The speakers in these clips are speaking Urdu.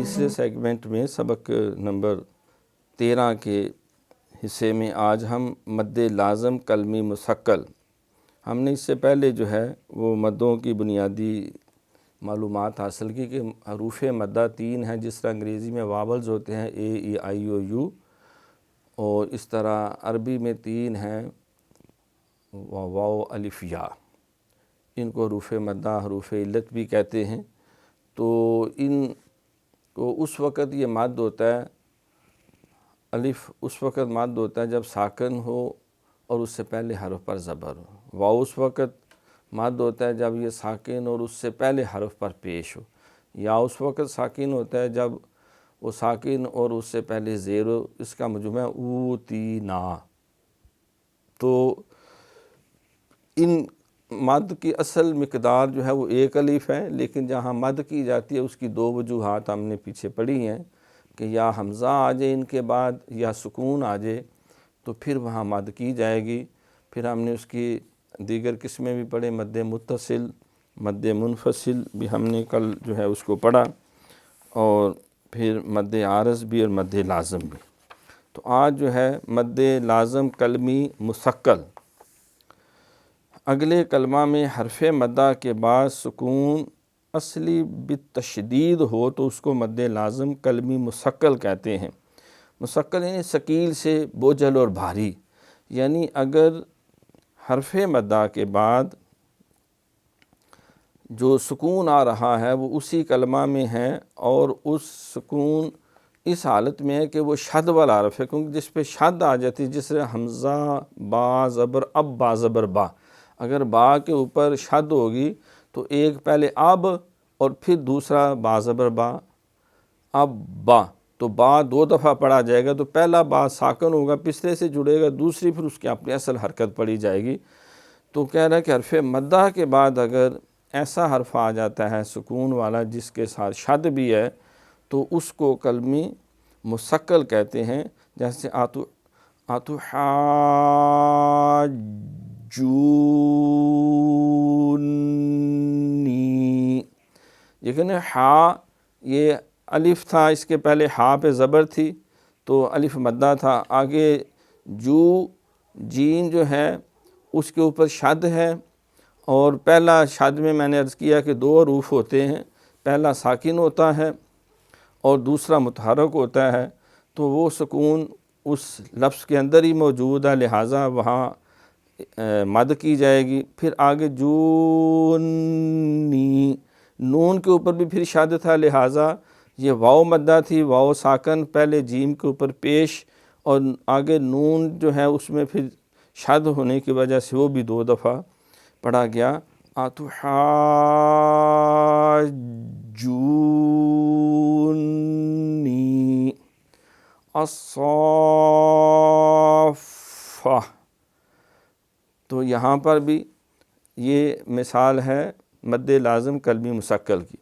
تیسرے سیگمنٹ میں سبق نمبر 13 کے حصے میں آج ہم مد لازم کلمی مثقل، ہم نے اس سے پہلے جو ہے وہ مدوں کی بنیادی معلومات حاصل کی کہ حروف مدہ 3 ہیں، جس طرح انگریزی میں واولز ہوتے ہیں اے ای آئی او یو، اور اس طرح عربی میں 3 ہیں واو الف یا، ان کو حروف مدہ حروف علت بھی کہتے ہیں۔ تو ان کو اس وقت یہ مد ہوتا ہے، الف اس وقت مد ہوتا ہے جب ساکن ہو اور اس سے پہلے حرف پر زبر ہو، واو اس وقت مد ہوتا ہے جب یہ ساکن اور اس سے پہلے حرف پر پیش ہو، یا اس وقت ساکن ہوتا ہے جب وہ ساکن اور اس سے پہلے زیر ہو، اس کا مجموعہ اوتینا۔ تو ان مد کی اصل مقدار جو ہے وہ 1 الف ہے، لیکن جہاں مد کی جاتی ہے اس کی 2 وجوہات ہم نے پیچھے پڑھی ہیں کہ یا حمزہ آ جائے ان کے بعد یا سکون آ جائے تو پھر وہاں مد کی جائے گی۔ پھر ہم نے اس کی دیگر قسمیں بھی پڑھے، مد متصل، مد منفصل بھی ہم نے کل جو ہے اس کو پڑھا، اور پھر مد عارض بھی اور مد لازم بھی۔ تو آج جو ہے مد لازم کلمی مثقل، اگلے کلمہ میں حرف مدہ کے بعد سکون اصلی بالتشدید ہو تو اس کو مد لازم کلمی مثقل کہتے ہیں۔ مثقل یعنی ثقیل سے بوجھل اور بھاری، یعنی اگر حرف مدہ کے بعد جو سکون آ رہا ہے وہ اسی کلمہ میں ہے اور اس سکون اس حالت میں ہے کہ وہ شد والا حرف ہے، کیونکہ جس پہ شد آ جاتی ہے، جس طرح حمزہ با زبر اب با زبر با، اگر با کے اوپر شد ہوگی تو ایک پہلے اب اور پھر دوسرا با زبر با، اب با، تو با 2 دفعہ پڑھا جائے گا، تو پہلا با ساکن ہوگا، پچھلے سے جڑے گا، دوسری پھر اس کی اپنی اصل حرکت پڑھی جائے گی۔ تو کہہ رہا ہے کہ حرف مدہ کے بعد اگر ایسا حرف آ جاتا ہے سکون والا جس کے ساتھ شد بھی ہے تو اس کو کلمی مثقل کہتے ہیں۔ جیسے آتو حاجونی، لیکن ہا یہ الف تھا، اس کے پہلے ہا پہ زبر تھی تو الف مدہ تھا، آگے جو جین جو ہے اس کے اوپر شد ہے، اور پہلا شد میں نے عرض کیا کہ 2 حروف ہوتے ہیں، پہلا ساکن ہوتا ہے اور دوسرا متحرک ہوتا ہے، تو وہ سکون اس لفظ کے اندر ہی موجود ہے، لہٰذا وہاں مد کی جائے گی۔ پھر آگے جونی، نون کے اوپر بھی پھر شد تھا، لہٰذا یہ واو مدہ تھی، واو ساکن پہلے جیم کے اوپر پیش، اور آگے نون جو ہے اس میں پھر شد ہونے کی وجہ سے وہ بھی 2 دفعہ پڑھا گیا۔ آتو حاجونی الصافہ، تو یہاں پر بھی یہ مثال ہے مد لازم کلمی مثقل کی۔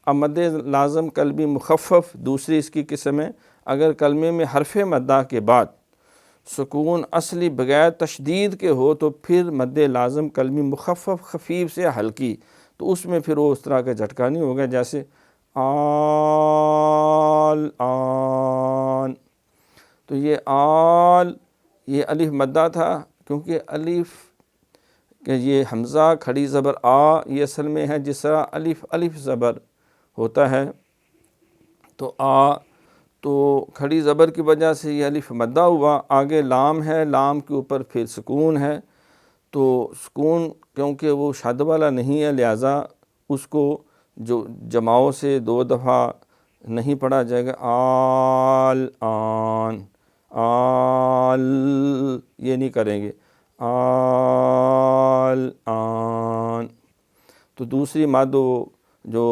اب مد لازم کلمی مخفف دوسری اس کی قسم ہے، اگر کلمے میں حرف مدہ کے بعد سکون اصلی بغیر تشدید کے ہو تو پھر مد لازم کلمی مخفف خفیف سے ہلکی، تو اس میں پھر وہ اس طرح کا جھٹکا نہیں ہوگا، جیسے آل آن، تو یہ آل یہ الف مدہ تھا، کیونکہ الف کہ یہ حمزہ کھڑی زبر آ یہ اصل میں ہے جس طرح الف الف زبر ہوتا ہے، تو آ تو کھڑی زبر کی وجہ سے یہ الف مدہ ہوا، آگے لام ہے، لام کے اوپر پھر سکون ہے، تو سکون کیونکہ وہ شد والا نہیں ہے لہٰذا اس کو جو جماؤں سے 2 دفعہ نہیں پڑھا جائے گا، آل آن، آل یہ نہیں کریں گے، آل آن، تو دوسری مد جو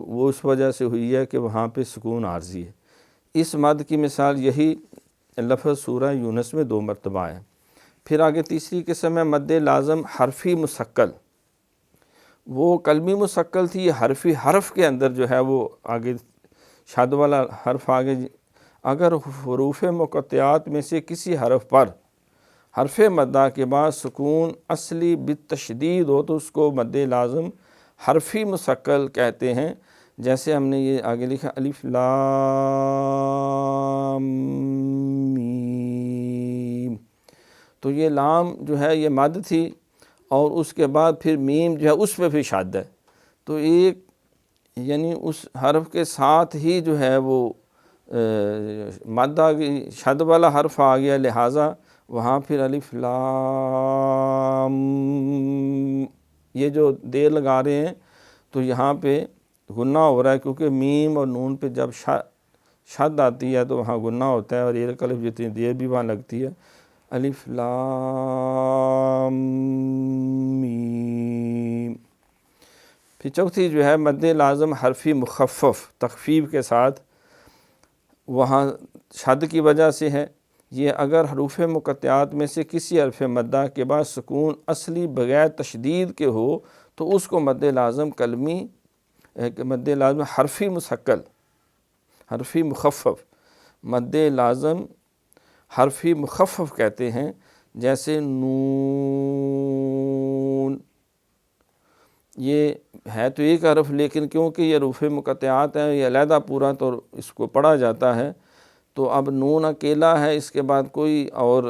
وہ اس وجہ سے ہوئی ہے کہ وہاں پہ سکون عارضی ہے۔ اس مد کی مثال یہی لفظ سورہ یونس میں 2 مرتبہ ہے۔ پھر آگے تیسری قسم ہے مد لازم حرفی مثقل، وہ کلمی مثقل تھی، یہ حرفی حرف کے اندر جو ہے وہ آگے شد والا حرف آگے، اگر حروف مقطعات میں سے کسی حرف پر حرف مدہ کے بعد سکون اصلی بالتشدید ہو تو اس کو مد لازم حرفی مثقل کہتے ہیں۔ جیسے ہم نے یہ آگے لکھا الف لام میم، تو یہ لام جو ہے یہ مد تھی، اور اس کے بعد پھر میم جو ہے اس پہ بھی شد ہے، تو ایک یعنی اس حرف کے ساتھ ہی جو ہے وہ مد آ گئی، شد والا حرف آ گیا، لہٰذا وہاں پھر الف لام یہ جو دیر لگا رہے ہیں تو یہاں پہ غنہ ہو رہا ہے، کیونکہ میم اور نون پہ جب شد آتی ہے تو وہاں غنہ ہوتا ہے، اور یہ الف جتنی دیر بھی وہاں لگتی ہے۔ الف لام میم۔ پھر چوتھی جو ہے مد لازم حرفی مخفف تخفیف کے ساتھ، وہاں شد کی وجہ سے ہے یہ، اگر حروف مقطعات میں سے کسی حرف مدہ کے بعد سکون اصلی بغیر تشدید کے ہو تو اس کو مد لازم کلمی، مد لازم حرفی مثقل، حرفی مخفف، مد لازم حرفی مخفف کہتے ہیں، جیسے نون، یہ ہے تو ایک حرف لیکن کیونکہ یہ حروف مقطعات ہیں یہ علیحدہ پورا تو اس کو پڑھا جاتا ہے، تو اب نون اکیلا ہے، اس کے بعد کوئی اور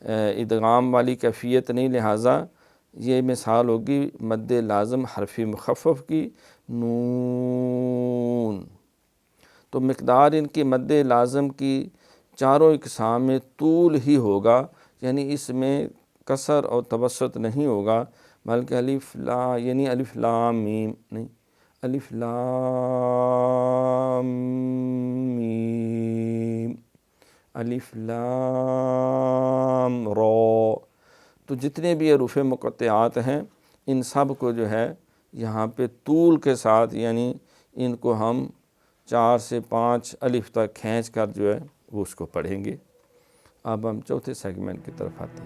ادغام والی کیفیت نہیں، لہٰذا یہ مثال ہوگی مد لازم حرفی مخفف کی، نون۔ تو مقدار ان کی مد لازم کی چاروں اقسام میں طول ہی ہوگا، یعنی اس میں کسر اور توسط نہیں ہوگا، بلکہ الف لام میم نہیں، الف لام میم، الف لام را، تو جتنے بھی حروف مقطعات ہیں ان سب کو جو ہے یہاں پہ طول کے ساتھ، یعنی ان کو ہم 4 سے 5 الف تک کھینچ کر جو ہے وہ اس کو پڑھیں گے۔ اب ہم چوتھے سیگمنٹ کی طرف آتے ہیں۔